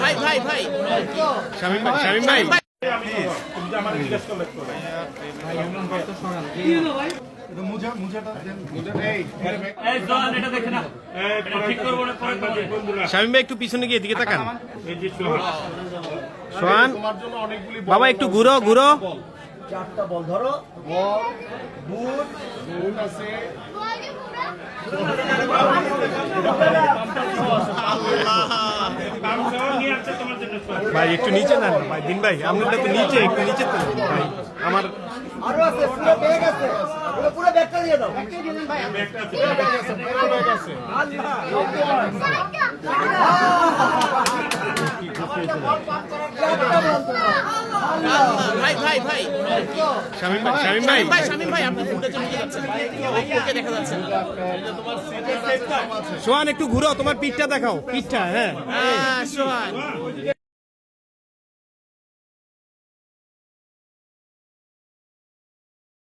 ভাই ভাই ভাই শামীম ভাই, শামীম ভাই শামীম ভাই একটু পিছনে গিয়ে এদিকে তাকান। সোহান বাবা একটু ঘুরো ঘুরো। চারটা বল ধরো, বল বুট বুট আছে, ভাই একটু নিচে না ভাই, দিন ভাই আপনারটা তো নিচে, একটু নিচে তো ভাই আমার আরো আছে, পুরো ব্যাগ আছে, পুরো ব্যাগটা দিয়ে দাও। ভাই ভাই ভাই শামীম ভাই, শামীম ভাই ভাই শামীম ভাই আপনি ফুটে চলে যাচ্ছেন, ওকে দেখা যাচ্ছে না। সোহান একটু ঘুরো, তোমার পিঠটা দেখাও, পিঠটা। হ্যাঁ সোহান